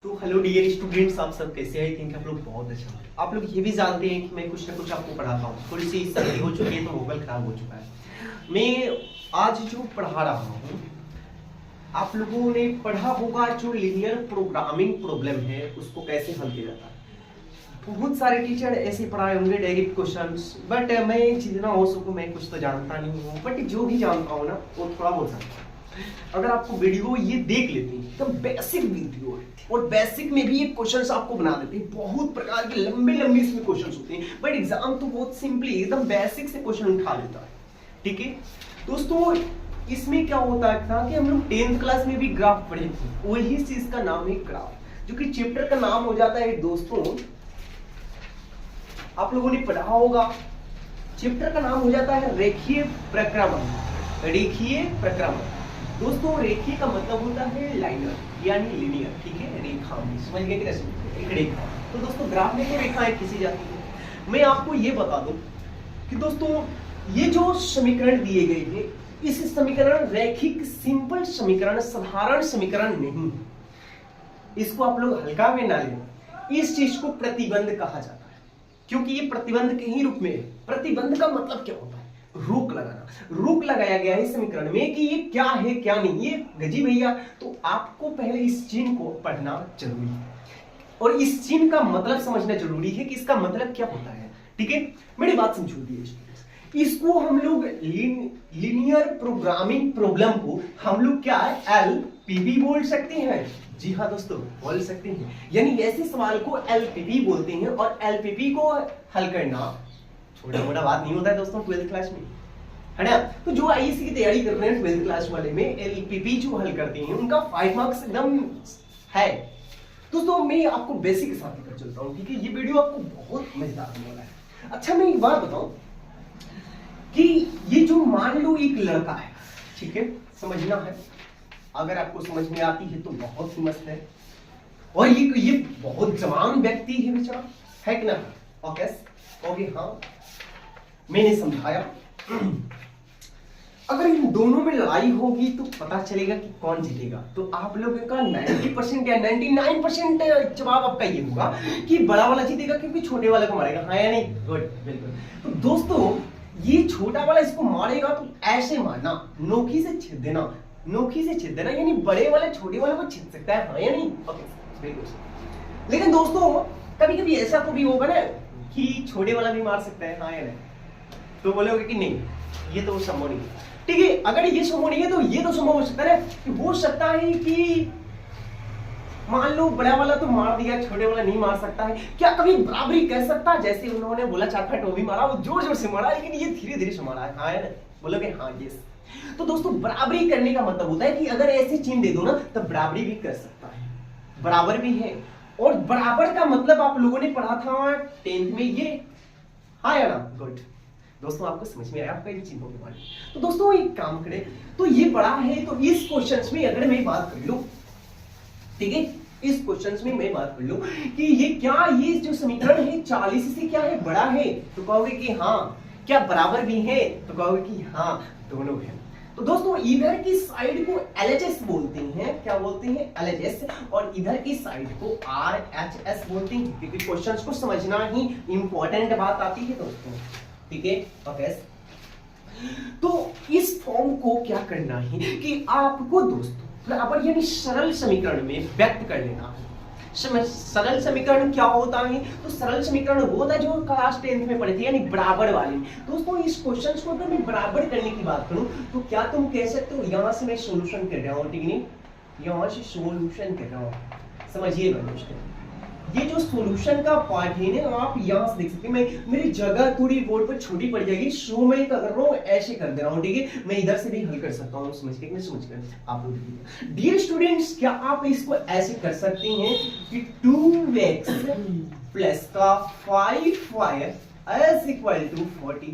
तो hello dear students, आप सब कैसे हैं? आई थिंक आप लोग बहुत अच्छा हैं। आप लोग ये भी जानते हैं कि मैं कुछ ना कुछ आपको पढ़ाता हूँ। थोड़ी सी सर्दी हो चुकी है तो वोकल खराब हो चुका है। मैं आज जो पढ़ा रहा हूँ, आप लोगों ने पढ़ा होगा जो लीनियर प्रोग्रामिंग प्रॉब्लम है उसको कैसे हल किया जाता है। बहुत सारे टीचर ऐसे पढ़ाए होंगे डायरेक्ट क्वेश्चंस, बट मैं जितना हो सकूँ मैं कुछ तो जानता नहीं हूँ, बट जो भी जानता हूँ ना वो थोड़ा बहुत जानता हूँ। अगर आपको वीडियो ये देख लेते हैं तो बेसिक वीडियो है और बेसिक में भी ये क्वेश्चंस आपको बना देते हैं। बहुत प्रकार के लंबे लंबे इसमें क्वेश्चंस होते हैं, बट एग्जाम तो बहुत सिंपली एकदम बेसिक से क्वेश्चन उठा लेता है। ठीक है दोस्तों, इसमें क्या होता था कि हम लोग 10th क्लास में भी ग्राफ पढ़े थे। वही चीज का नाम है ग्राफ, जो कि चैप्टर का नाम हो जाता है दोस्तों, आप लोगों ने पढ़ा होगा, चैप्टर का नाम हो जाता है रेखीय प्रक्रमण। रेखीय प्रक्रमण दोस्तों, रेखीय का मतलब होता है लाइनर यानी लीनियर। ठीक है, रेखा समझ गए कैसे? एक रेखा। तो दोस्तों ग्राफ में तो रेखाएं खींची जाती है। मैं आपको ये बता दूं कि दोस्तों ये जो समीकरण दिए गए थे, इस समीकरण रैखिक सिंपल समीकरण, साधारण समीकरण नहीं, इसको आप लोग हल्का में ना लें। इस चीज को प्रतिबंध कहा जाता है, क्योंकि ये प्रतिबंध के ही रूप में है। प्रतिबंध का मतलब क्या होता है? रोक लगाना। रोक लगाया गया है इस समीकरण में कि ये क्या है क्या नहीं, ये गजी भैया। तो आपको पहले इस चिन्ह को पढ़ना जरूरी है और इस चिन्ह का मतलब समझना जरूरी है कि इसका मतलब क्या होता है। ठीक है, मेरी बात समझो स्टूडेंट्स। इसको हम लोग लीनियर प्रोग्रामिंग प्रॉब्लम को हम लोग क्या है एलपीपी बोल सकते हैं। जी हाँ दोस्तों, बोल सकते हैं। यानी ऐसे सवाल को एलपीपी बोलते हैं और एलपीपी को हल करना छोटा मोटा बात नहीं होता है दोस्तों 12th क्लास में, है ना। तो जो आईएससी की तैयारी कर रहे हैं 12th क्लास वाले में एलपीपी जो हल करते हैं उनका 5 मार्क्स एकदम है। दोस्तों मैं आपको बेसिक के साथ लेकर चलता हूँ। ठीक है, ये वीडियो आपको बहुत मजेदार होने वाला है। अच्छा मैं एक बात बताऊं कि ये जो मान लो एक लड़का है, ठीक है, समझना है, अगर आपको समझ में आती है तो बहुत ही मस्त है। और ये बहुत जवान व्यक्ति है बेचारा, है कि ना? ओके हाँ, मैंने समझाया। अगर इन दोनों में लड़ाई होगी तो पता चलेगा कि कौन जीतेगा। तो आप लोगों का 90% या 99% जवाब आपका ये होगा कि बड़ा वाला जीतेगा, क्योंकि छोटे वाले को मारेगा। हाँ या नहीं? गुड, बिल्कुल। तो दोस्तों ये छोटा वाला इसको मारेगा तो ऐसे मारना, नोकी से छेद देना, नोकी से छेद देना, यानी बड़े वाला छोटे वाले को छेद सकता है। हाँ या नहीं? ओके बिल्कुल। लेकिन दोस्तों कभी कभी ऐसा तो भी होगा ना कि छोटे वाला भी मार सकता है। हाँ या नहीं? तो बोलोगे कि नहीं, ये तो संभव नहीं है। ठीक है, अगर ये संभव नहीं है तो ये तो संभव हो सकता है कि हो सकता है कि मान लो बड़ा वाला तो मार दिया, छोटे वाला नहीं मार सकता है। क्या कभी बराबरी कर सकता है? जैसे उन्होंने बोला 4 फट वो भी मारा, वो जोर जोर से मारा, लेकिन ये धीरे धीरे से मारा है। हाँ या नहीं? बोलोगे हाँ यस। तो दोस्तों बराबरी करने का मतलब होता है कि अगर ऐसे चिन्ह दे दो ना तब बराबरी भी कर सकता है, बराबर भी है। और बराबर का मतलब आप लोगों ने पढ़ा था 10th में ये। हाँ या ना? गुड दोस्तों, आपको समझ में आया आपका इन चिन्हों के बारे में। तो दोस्तों एक काम करें, तो ये बड़ा है तो इस क्वेश्चंस में अगर मैं बात कर लूं, ठीक है, इस क्वेश्चंस में मैं बात कर लूं कि ये क्या, ये जो समीकरण है 40 से क्या है, बड़ा है? तो कहोगे कि हाँ। क्या बराबर भी है? तो कहोगे कि हाँ दोनों है। तो दोस्तों इधर की साइड को LHS बोलते हैं। क्या बोलते हैं? LHS। और इधर की साइड को RHS बोलते हैं, क्योंकि क्वेश्चंस को समझना ही इंपॉर्टेंट बात आती है दोस्तों। ठीक है, ओके। तो इस फॉर्म को क्या करना है कि आपको दोस्तों बराबर यानी सरल समीकरण में व्यक्त कर लेना है। सरल समीकरण क्या होता है? तो सरल समीकरण वो होता है जो क्लास 10th में पढ़े थे, यानी बराबर वाले। दोस्तों इस क्वेश्चन को अगर मैं बराबर करने की बात करूं तो क्या तुम कह सकते हो यहां से मैं सॉल्यूशन कर रहा हूं, ठीक नहीं, यहां से सॉल्यूशन कर रहा हूं। समझिएगा दोस्तों, ये जो सॉल्यूशन का पार्ट है ना, आप यहां से देख सकते हैं। मैं मेरी जगह थोड़ी बोर्ड पर छोटी पड़ जाएगी, सो मैं कर रहा हूं ऐसे कर दे रहा हूं। ठीक है, मैं इधर से भी हल कर सकता हूं, समझ के समझ कर आप लोग देखिए। डियर स्टूडेंट्स, क्या आप इसको ऐसे कर सकते हैं कि 2x प्लस का 5y इज इक्वल टू 40?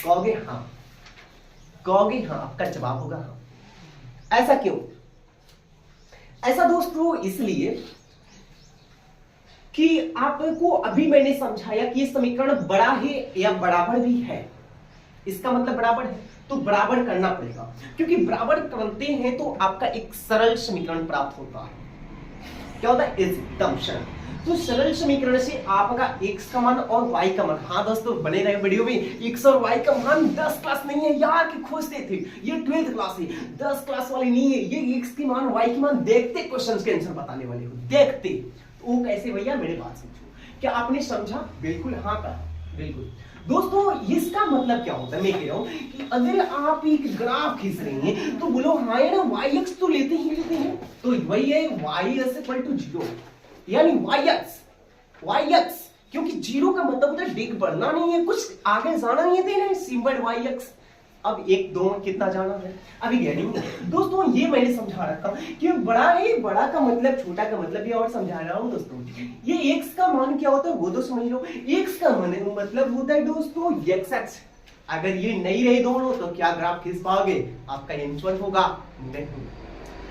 कहोगे हाँ, कहोगे हाँ, आपका जवाब होगा हाँ। ऐसा क्यों? ऐसा दोस्तों इसलिए कि आपको अभी मैंने समझाया कि ये समीकरण बड़ा है या बराबर भी है। इसका मतलब बराबर है तो बराबर करना पड़ेगा, क्योंकि बराबर करते हैं तो आपका एक सरल समीकरण प्राप्त होता है। क्या होता है, एकदम सरल। तो सरल समीकरण से आपका x का मान और y का मान, हाँ दोस्तों बने रहे वीडियो में, x और y का मान 10 क्लास नहीं है यार कि खोजते थे, ये 12th क्लास है, 10 क्लास वाली नहीं है, ये x की मान y की मान देखते क्वेश्चंस के आंसर बताने वाले हो, देखते। तो वो कैसे भैया, मेरे बात समझो, क्या आपने समझा? बिल्कुल हाँ कहा, बिल्कुल। दोस्तों इसका मतलब क्या होता है, मैं कह रहा हूं कि अगर आप एक ग्राफ खींच रहे हैं तो बोलो हाँ यार वाई एक्स तो लेते ही लेते हैं, तो वही है वाई एक्स इक्वल टू 0, यानी वाई एक्स, क्योंकि 0 का मतलब होता है डिग बढ़ना नहीं है, कुछ आगे जाना नहीं है, सिंबल वाई एक्स। अब 1 2 कितना जाना है अभी गया नहीं दोस्तों, ये मैंने समझा रखा कि बड़ा है, बड़ा का मतलब छोटा का मतलब, ये और समझा रहा हूं दोस्तों। ये x का मान क्या होता है वो तो समझ लो, x का मान मतलब होता है दोस्तों x एक्स। अगर ये नहीं रहे दोनों तो क्या ग्राफ खींच पाओगे? आपका आंसर होगा नहीं,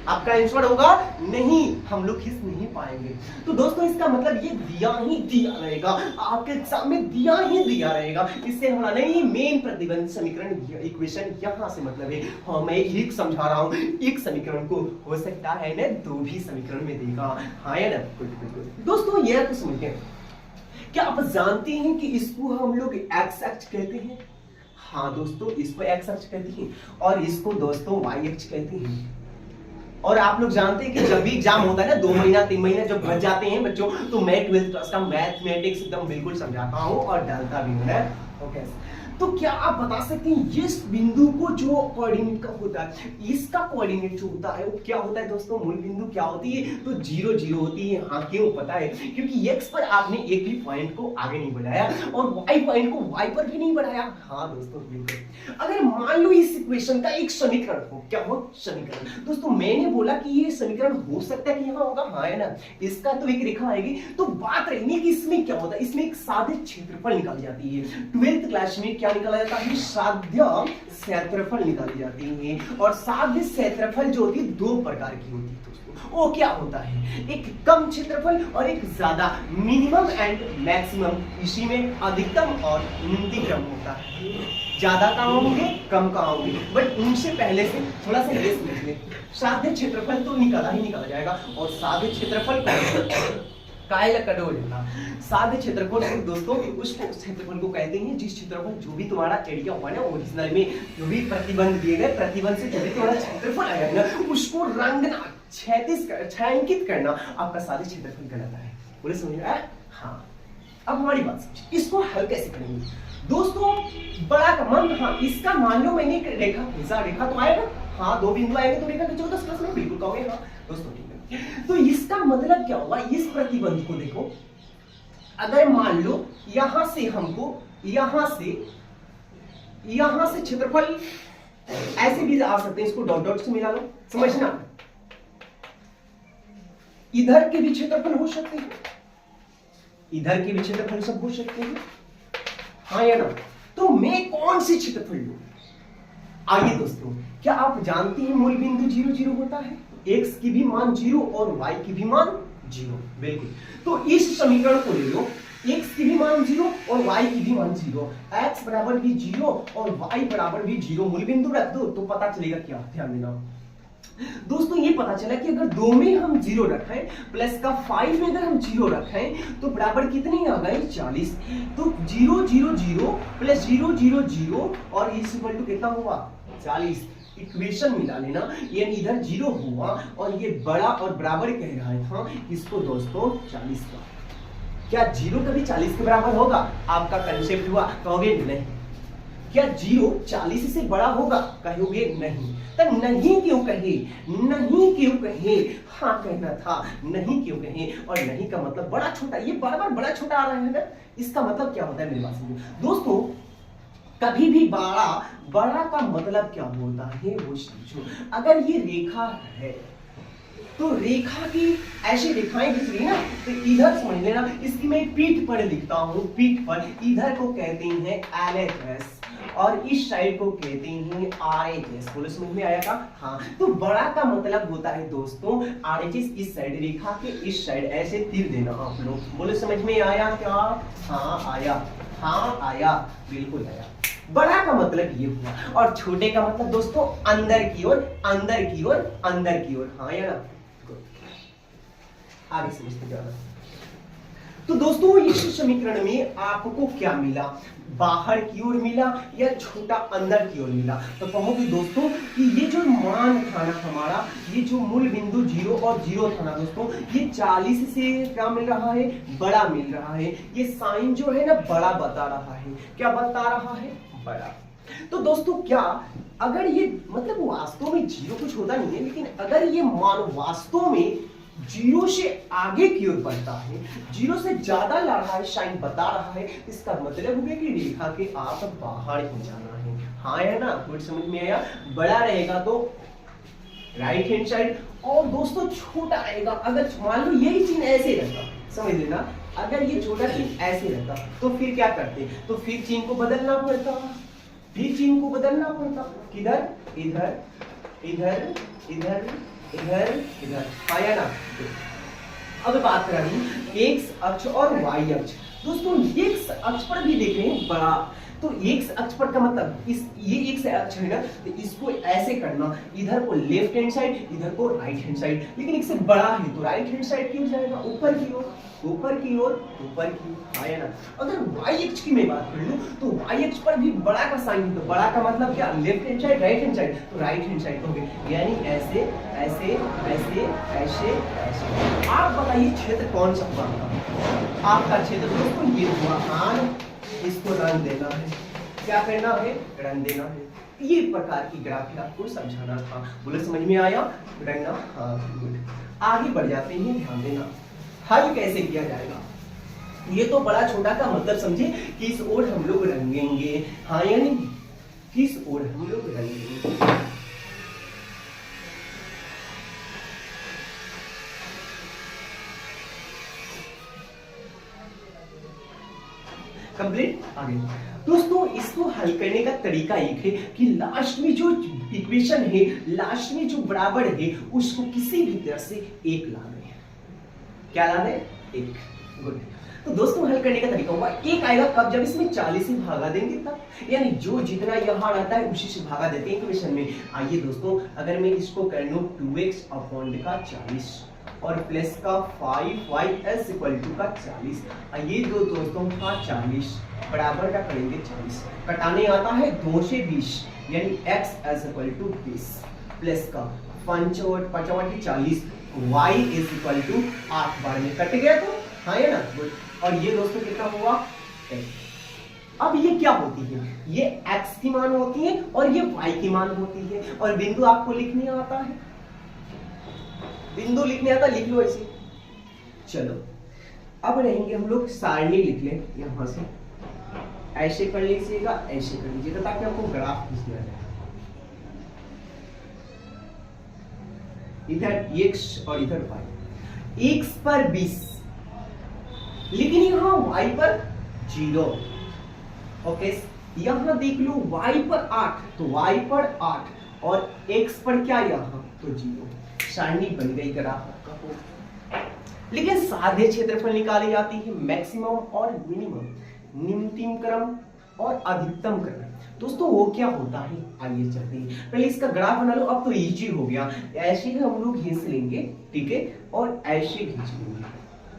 आपका आंसर होगा नहीं, हम लोग खींच नहीं पाएंगे। तो दोस्तों इसका मतलब ये दिया ही दिया रहेगा, आपके एग्जाम में दिया ही दिया रहेगा, इससे हमारा नहीं मेन प्रतिबंध समीकरण इक्वेशन यहां से मतलब है। हाँ मैं एक समझा रहा हूं, एक समीकरण को हो सकता है ना 2 भी समीकरण में देगा, हाँ है ना। दोस्तों ये तो समझिए, क्या आप जानते हैं कि इसको हम लोग एक्स अक्ष कहते हैं? हाँ दोस्तों इसको एक्स अक्ष कहते हैं, और इसको दोस्तों वाई अक्ष कहते हैं। और आप लोग जानते हैं कि जब भी एग्जाम होता है ना 2 महीना 3 महीना जब बच जाते हैं बच्चों, तो मैं 12th क्लास का मैथमेटिक्स एकदम बिल्कुल समझाता हूँ और डालता भी हूँ। ओके, तो क्या आप बता सकते हैं इस बिंदु को जो कोऑर्डिनेट का होता है, इसका कोऑर्डिनेट जो होता है वो क्या होता है दोस्तों? मूल बिंदु क्या होती है? तो 0 0 होती है। हाँ क्यों पता है? क्योंकि x पर आपने एक भी पॉइंट को आगे नहीं बढ़ाया और y पॉइंट को y पर भी नहीं बढ़ाया। हाँ दोस्तों बिल्कुल। अगर मान लो इस इक्वेशन का एक समीकरण हो, क्या हो? समीकरण। दोस्तों मैंने बोला कि ये समीकरण हो सकता है कि यहाँ होगा, हाँ है ना, इसका तो एक रेखा आएगी। तो बात रही कि इसमें क्या होता है, इसमें एक सादे क्षेत्रफल निकाली जाती है। 12th क्लास में क्या निकाला जाता है? साध्य क्षेत्रफल निकाली जाती है। और साध्य क्षेत्रफल जो होती है 2 प्रकार की होती है दोस्तों। वो क्या होता है? एक कम क्षेत्रफल और एक ज्यादा, मिनिमम एंड मैक्सिमम। इसी में अधिकतम और न्यूनतम होता है। ज्यादा कहाँ होंगे, कम कहाँ होंगे, बट उनसे पहले से थोड़ा सा ये समझ ले, साध्य क्षेत्रफल तो निकाला ही निकाला जाएगा। और साध्य क्षेत्रफल साध्य क्षेत्रफल दोस्तों उस क्षेत्रफल को कहते हैं जिस क्षेत्रफल जो भी तुम्हारा एरिया हुआ ना ओरिजिनल में, जो भी प्रतिबंध दिए गए प्रतिबंध से जो भी तुम्हारा क्षेत्रफल आएगा ना उसको रंगना, छायांकित करना आपका साध्य क्षेत्रफल कहलाता है। बोले समझ में आया? हाँ। अब हमारी बात समझिए, इसको हल कैसे करेंगे दोस्तों? बड़ा का मान, हाँ इसका मान लो मैंने एक रेखा खींचा, रेखा तो आएगा, हाँ 2 बिंदु आएंगे तो रेखा खींचोगे 10 क्लास में बिल्कुल कहोगे हाँ दोस्तों ठीक है। तो इसका मतलब क्या होगा? इस प्रतिबंध को देखो, अगर मान लो यहां से हमको यहां से क्षेत्रफल ऐसे भी आ सकते हैं, इसको डॉट डॉट से मिला लो, समझना। इधर के भी क्षेत्रफल हो सकते हैं, इधर के भी क्षेत्रफल सब हो सकते हैं, हाँ या ना। तो मैं कौन सी क्षेत्रफल लूं? आइए दोस्तों, क्या आप जानते हैं मूल बिंदु 0 0 होता है, x की भी मान 0 और y की भी मान 0, बिल्कुल। तो इस समीकरण को ले लो, x की भी मान 0 और y की भी मान 0, x बराबर भी 0 और y बराबर भी 0, मूल बिंदु रख दो तो पता चलेगा क्या, ध्यान देना दोस्तों। ये पता चला कि अगर 2 में हम 0 रखें प्लस का 5 में अगर हम 0 रखें तो बराबर कितनी आ गई? 40। तो 0 0 0 प्लस 0 0 0 और इस इक्वल टू कितना हुआ? 40। इक्वेशन मिला लेना, ये इधर 0 हुआ और ये बड़ा और बराबर कह रहा था इसको दोस्तों 40 का। क्या 0 कभी 40 के बराबर होगा? आपका कंसेप्ट हुआ, कहोगे नहीं। क्या 0 40 से बड़ा होगा? कहोगे नहीं। तो नहीं क्यों कहे? नहीं क्यों कहे? हाँ कहना था, नहीं क्यों कहे? और नहीं का मतलब बड़ा छोटा, ये बार बार बड़ा छोटा आ रहा है ना, इसका मतलब क्या होता है मेरे पास दोस्तों? कभी भी बड़ा का मतलब क्या होता है वो समझो। अगर ये रेखा है तो रेखा की ऐसी रेखाएं खींच रही ना, तो इधर समझ लेना, इसकी मैं पीठ पर लिखता हूं, पीठ पर, इधर को कहते हैं LHS और इस साइड को कहते हैं RHS। बोलो समझ में आया का? हाँ। तो बड़ा का मतलब होता है दोस्तों RHS, इस साइड रेखा के इस साइड ऐसे तीर देना आप लोग। बोलो समझ में आया क्या? हाँ आया, हाँ आया, बिल्कुल आया। बड़ा का मतलब ये हुआ, और छोटे का मतलब दोस्तों अंदर की ओर, अंदर की ओर, अंदर की ओर, हाँ या ना? आगे समझते जाना। तो दोस्तों इस समीकरण में आपको क्या मिला, बाहर की ओर मिला या छोटा अंदर की ओर मिला। तो कहोगे दोस्तों कि ये जो मान था ना हमारा, ये जो मूल बिंदु 0 और 0 था ना दोस्तों, ये 40 से क्या मिल रहा है, बड़ा मिल रहा है। ये साइन जो है ना बड़ा बता रहा है, क्या बता रहा है, बड़ा। तो दोस्तों क्या अगर ये मतलब वास्तव में 0 कुछ होता नहीं है, लेकिन अगर ये मान वास्तव में 0 से आगे की ओर बढ़ता है, 0 से ज्यादा ला रहा है, साइन बता रहा है, इसका मतलब है कि रेखा के आप बाहर ही जाना है। हाँ है ना, कुछ समझ में आया। बड़ा रहेगा तो राइट हैंड साइड, और दोस्तों छोटा आएगा अगर मान लो यही चिन्ह ऐसे रहता, समझ लेना, अगर ये छोटा चिन्ह ऐसे रहता तो फिर क्या करते, तो फिर चिन्ह को बदलना पड़ता, फिर चिन्ह को बदलना पड़ता, किधर, इधर इधर इधर इधर इधर, आया ना। अब बात करें एक्स अक्ष और वाई अक्ष। दोस्तों एक्स अक्ष पर भी देख रहे हैं बड़ा, तो एक्स अक्ष पर का मतलब ये एक्स अक्ष है ना, तो इसको ऐसे करना, इधर को लेफ्ट हैंड साइड, इधर को राइट हैंड साइड, लेकिन इससे बड़ा है तो राइट हैंड साइड क्यों जाएगा, ऊपर की ओर, ऊपर की ओर, ऊपर की, आया ना। अगर वाई अक्ष की मैं बात कर लूं तो वाई अक्ष पर भी बड़ा का साइन, तो बड़ा का मतलब क्या, left hand side, right hand side, तो राइट हैंड साइड हो गए, यानी ऐसे ऐसे ऐसे ऐसे ऐसे। आप बताइए क्षेत्र कौन सा आपका, आपका क्षेत्र दोस्तों ये हुआ, हाँ इसको रंग देना है, क्या करना है, रंग देना है। ये प्रकार की ग्राफी आपको समझाना था, बोले समझ में आया, रंगना, हाँ गुड। आगे बढ़ जाते हैं, ध्यान देना हल कैसे किया जाएगा। ये तो बड़ा छोटा का मतलब समझे, किस ओर हम लोग रंगेंगे, हाँ यानी किस ओर हम लोग रंगेंगे। कंप्लीट, आगे दोस्तों इसको हल करने का तरीका एक है कि लास्ट में जो इक्वेशन है, लास्ट में जो बराबर है, उसको किसी भी तरह से एक लाना है, क्या लाना है, एक, गुड। तो दोस्तों हल करने का तरीका होगा, एक आएगा कब, जब इसमें 40 से भागा देंगे तब, यानी जो जितना यहाँ रहता है उसी से भागा देते हैं इक्वेशन में। आइए दोस्तों अगर मैं इसको कर लूं 2x अपॉन का 40 और प्लस का 5y इक्वल टू का 40, ये दो दोस्तों का 40 बराबर का करेंगे 40, कटाने आता है 2 से 20, यानी x इक्वल टू 20 प्लस का 5 की 40, y इक्वल टू 8 बार में कट गया, तो हाँ है ना, गुड। और ये दोस्तों कितना हुआ, अब ये क्या होती है, ये x की मान होती है और ये y की मान होती है, और बिंदु आपको लिखने आता है, बिंदु लिखने आता, लिख लो ऐसे। चलो अब रहेंगे हम लोग, सारणी लिख लें यहां से, ऐसे कर लीजिएगा, ऐसे कर लीजिएगा ताकि आपको ग्राफ खींचना जाए। इधर x और इधर y, x पर 20 लेकिन यहाँ y पर 0, ओके। यहाँ देख लो y पर 8, तो y पर 8 और x पर क्या, यहाँ तो 0, सारणी बन गई ग्राफ का। लेकिन साधे क्षेत्रफल निकाली जाती है, मैक्सिमम और मिनिमम, न्यूनतम क्रम और अधिकतम क्रम। दोस्तों वो क्या होता है, आइए चलते हैं, पहले इसका ग्राफ बना लो। अब तो इजी हो गया, ऐसे ही हम लोग खींच लेंगे, ठीक है, और ऐसे खींच लेंगे,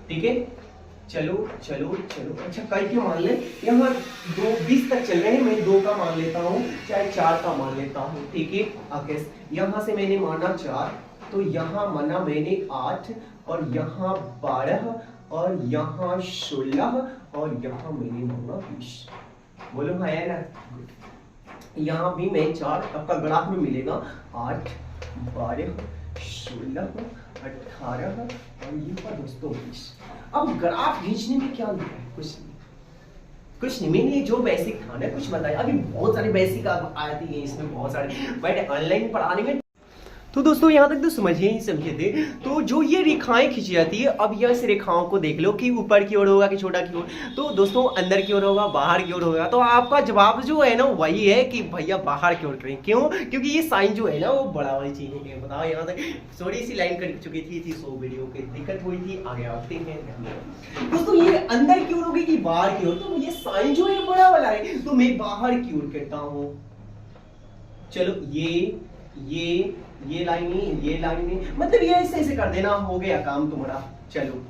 ठीक है। चलो चलो चलो, अच्छा कई के मान ले, यहाँ 20 तक चल रहे हैं, मैं 2 का मान लेता हूँ, चाहे 4 का मान लेता हूँ, ठीक है। आगे यहाँ से मैंने माना 4, तो यहाँ माना मैंने 8, और यहाँ 12, और यहाँ 16, और यहाँ मैंने माना 20। बोलो हाँ है ना, यहाँ भी मैं 4, आपका ग्राफ में मिलेगा 8, 12, 16, 18, और ये पर दोस्तों 20। अब ग्राफ खींचने में क्या लिखा है, कुछ नहीं, मैंने जो बेसिक था ना कुछ बताया, अभी बहुत सारे बेसिक आती है इसमें, बहुत सारे, बट ऑनलाइन पढ़ाने में। तो दोस्तों यहाँ तक तो समझिए ही समझे थे। तो जो ये रेखाएं खींची जाती है, अब यह इस रेखाओं को देख लो कि ऊपर की ओर होगा कि छोटा की ओर, तो दोस्तों अंदर की ओर होगा, बाहर की ओर होगा। तो आपका जवाब जो है ना वही है कि भैया बाहर की ओर करें, क्यों, क्योंकि ये साइन जो है ना वो बड़ा वाली चीज है। बताओ यहाँ तक थोड़ी सी लाइन कट चुकी थी 100 वीडियो की दिक्कत हुई थी, आगे आते हैं। दोस्तों ये अंदर की ओर होगी कि बाहर की ओर, तो ये साइन जो है बड़ा वाला है, तो मैं बाहर की ओर करता हूँ। चलो ये लाइनें, ये लाइनें, मतलब ये ऐसे ऐसे कर देना, हो गया काम तुम्हारा। चलो,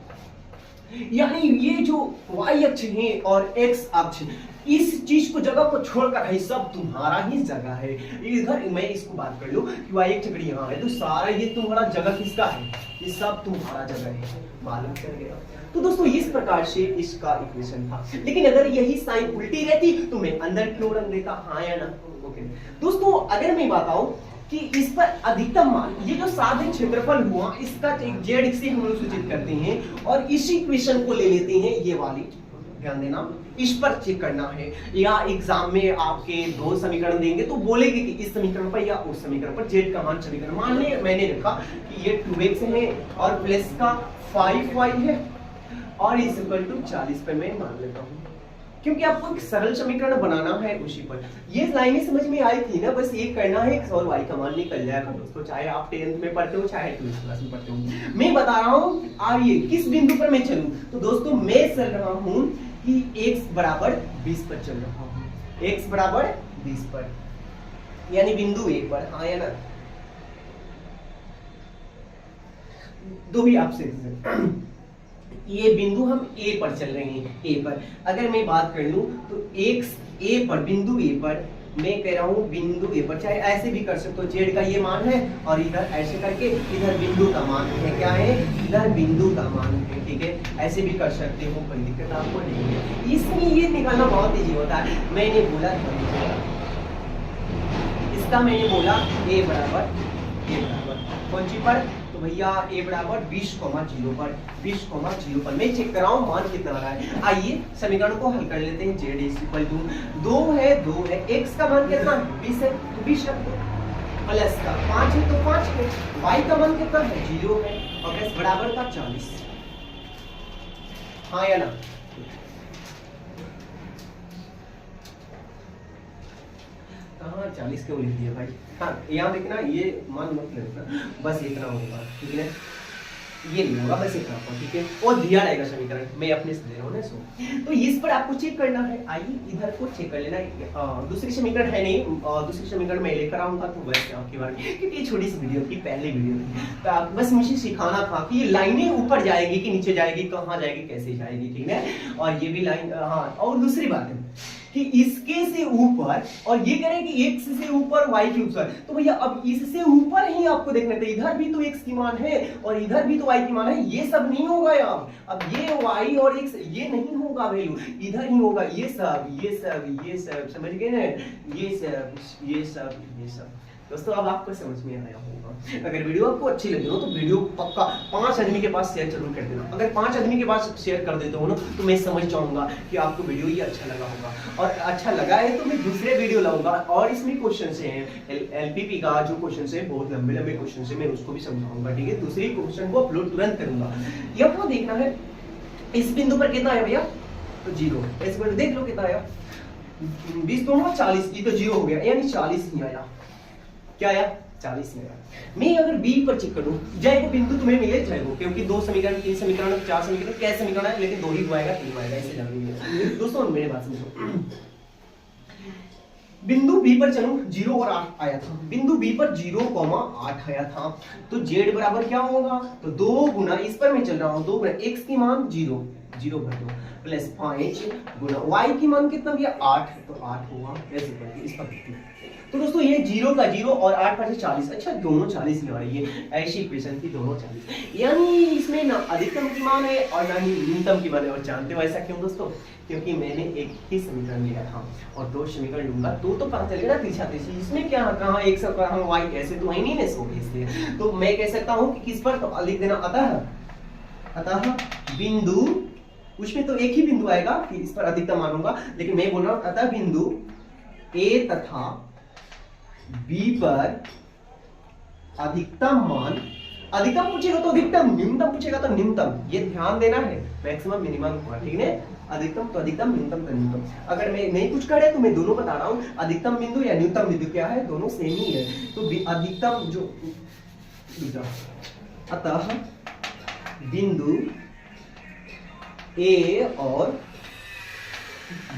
यानी ये जो y अक्ष है और x अक्ष, इस चीज को जगह को छोड़कर है सब तुम्हारा ही जगह है। इधर मैं इसको बात कर लूं कि y एक चक्री यहाँ है तो सारा ये तुम्हारा जगह किसका है, ये सब तुम्हारा जगह है, मालूम चल गया। तो दोस्तों इस प्रकार से इसका इक्वेशन था, लेकिन अगर यही साइन उल्टी रहती तो मैं अंदर क्यों रख देता, हाँ या ना। ओके दोस्तों, अगर मैं बताऊं कि इस पर अधिकतम मान, ये जो साधे क्षेत्रफल हुआ इसका एक जेड से हम लोग सूचित करते हैं और इसी इक्वेशन को ले लेते हैं, ये वाली ध्यान देना, इस पर चेक करना है। या एग्जाम में आपके दो समीकरण देंगे तो बोलेंगे कि इस समीकरण पर या उस समीकरण पर जेड का मान समीकरण, मान लिया मैंने रखा कि ये 2x है और प्लस का 5y है और इस इक्वल टू 40 पे मैं मान लेता हूँ, क्योंकि आपको एक सरल समीकरण बनाना है उसी पर। ये लाइनें समझ में आई थी ना, बस ये करना है x और y का मान निकल जाएगा दोस्तों, चाहे आप 10th में पढ़ते हो चाहे 12th क्लास में पढ़ते हो। मैं बता रहा हूँ आइए किस बिंदु पर मैं चलूं, तो दोस्तों मैं चल रहा हूँ कि x बराबर 20 पर चल रहा हूँ, x बराबर 20 पर, यानी बिंदु A पर, हाँ या ना। दो भी आपसे ये बिंदु हम A पर चल रहे हैं, A पर अगर मैं बात कर लूं तो x A पर, बिंदु A पर मैं कह रहा हूं बिंदु A पर, चाहे ऐसे भी कर सकते हो, जेड का ये मान है और इधर ऐसे करके इधर बिंदु का मान है, क्या है, इधर बिंदु का मान है, ठीक है, ऐसे भी कर सकते हो, कोई दिक्कत आपको नहीं है। इसमें ये निकालना बहुत ईजी होता है। मैंने बोला इसका, मैंने बोला A बराबर कौन सी पर, तो भैया a बराबर 20,0 पर, 20,0 पर मैं चेक कर रहा हूँ मान कितना आ रहा है। आइए समीकरण को हल कर लेते हैं। z इज इक्वल टू 2 है x का मान कितना है, 20 है तो 20 रख दो, प्लस का 5 है तो 5 है, y का मान कितना है, 0 है और x बराबर का 40, हाँ या ना। कहाँ 40 क्यों लिख दिया भाई, हाँ यहाँ देखना, ये मान मत लेना, बस इतना होगा, ठीक है, ये नहीं होगा, बस इतना होगा, ठीक है, और दिया रहेगा समीकरण, मैं अपने से दे रहा हूँ ना। सो तो इस पर आपको चेक करना है। आइए इधर को चेक कर लेना, दूसरी समीकरण है नहीं, दूसरी समीकरण मैं लेकर आऊंगा तो बस आपकी बात, क्योंकि ये छोटी सी वीडियो थी, पहली वीडियो थी, तो बस मुझे सिखाना था कि ये लाइनें ऊपर जाएगी कि नीचे जाएगी, कहाँ जाएगी, कैसे जाएगी, ठीक है। और ये भी लाइन, हाँ और दूसरी बात है कि इसके से ऊपर, और ये कह रहे हैं कि x से ऊपर y के ऊपर, तो भैया अब इससे ऊपर ही आपको देखना था, इधर भी तो x की मान है और इधर भी तो y की मान है, ये सब नहीं होगा यार, अब ये y और x ये नहीं होगा वैल्यू, इधर ही होगा, ये सब ये सब ये सब, समझ गए ना, ये सब ये सब ये सब। दोस्तों अब आपको समझ में आया होगा। अगर वीडियो आपको अच्छी लगी हो तो वीडियो पक्का 5 आदमी के पास शेयर जरूर कर देना। अगर 5 आदमी के पास शेयर कर देते हो ना तो मैं समझ जाऊंगा कि आपको वीडियो ये अच्छा लगा होगा, और अच्छा लगा है तो मैं दूसरे वीडियो लाऊंगा और इसमें क्वेश्चन से हैं एलपीपी का जो क्वेश्चन है, बहुत लंबे लंबे क्वेश्चन है, मैं उसको भी समझाऊंगा, ठीक है। दूसरी क्वेश्चन को अपलोड तुरंत करूंगा। यहाँ देखना है इस बिंदु पर कितना आया भैया, तो 0, इस पर देख लो कितना आया, 20 दोनों 40, ये तो 0 हो गया, यानी 40 ही आया, क्या आया, 40 में आया। मैं अगर बी पर चेक करूं, जय को बिंदु तुम्हें मिले जय को, क्योंकि 2 समीकरण 3 समीकरण 4 समीकरण कैसे समीकरण है, लेकिन 2 ही आएगा 3 आएगा, ऐसे जानेंगे दोस्तों। मेरे बात समझो, बिंदु बी पर चलूं, 0 और 8 आया था, बिंदु बी पर 0,8 आया था, तो z बराबर क्या होगा, तो 2 गुना, इस पर मैं चल रहा हूं, 2 गुना x की मान 0 भर दो, प्लस 5 गुना y की मान कितना भैया 8, तो 8 होगा, ऐसे करके इस पर। तो दोस्तों ये 0 का 0 और 8 पर 40, अच्छा दोनों 40 में आ रही है, ऐसी इक्वेशन थी, दोनों 40, यानी इसमें ना अधिकतम की मान है और ना ही न्यूनतम की मान है। और जानते हो ऐसा क्यों दोस्तों, क्योंकि मैंने एक ही समीकरण लिया था और 2 समीकरण लूंगा तो पता चलेगा ना पीछा पीछे, इसमें क्या कहाँ x और कहाँ y, ऐसे तो है नहीं ना, सो इसलिए तो मैं कह सकता हूँ कि किस पर, तो लिख देना अतः बिंदु, उसमें तो एक ही बिंदु आएगा कि इस पर अधिकतम मानूंगा, लेकिन मैं बोल रहा हूँ अतः बिंदु a तथा B पर अधिकतम मान, अधिकतम पूछेगा तो अधिकतम, न्यूनतम पूछेगा तो न्यूनतम, ये ध्यान देना है, मैक्सिमम मिनिमम होगा, ठीक है, अधिकतम तो अधिकतम, न्यूनतम तो न्यूनतम। अगर मैं नहीं कुछ करे तो मैं दोनों बता रहा हूँ, अधिकतम बिंदु या न्यूनतम बिंदु क्या है, दोनों सेम ही है, तो अधिकतम जो, अतः बिंदु A और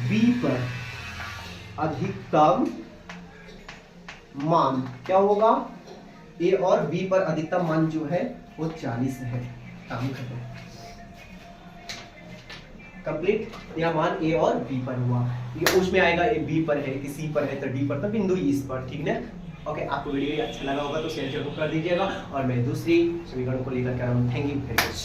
B पर अधिकतम मान क्या होगा, A और B पर अधिकतम मान जो है वो 40 है, काम खत्म। कंप्लीट। यहाँ मान ए और बी पर हुआ, ये उसमें आएगा ए बी पर है, कि सी पर है, तो डी पर, तो बिंदु इस पर, ठीक ना। ओके, आपको वीडियो अच्छा लगा होगा तो शेयर जरूर कर दीजिएगा, और मैं दूसरी समीकरण को लेकर के आऊँ। Thank you very much.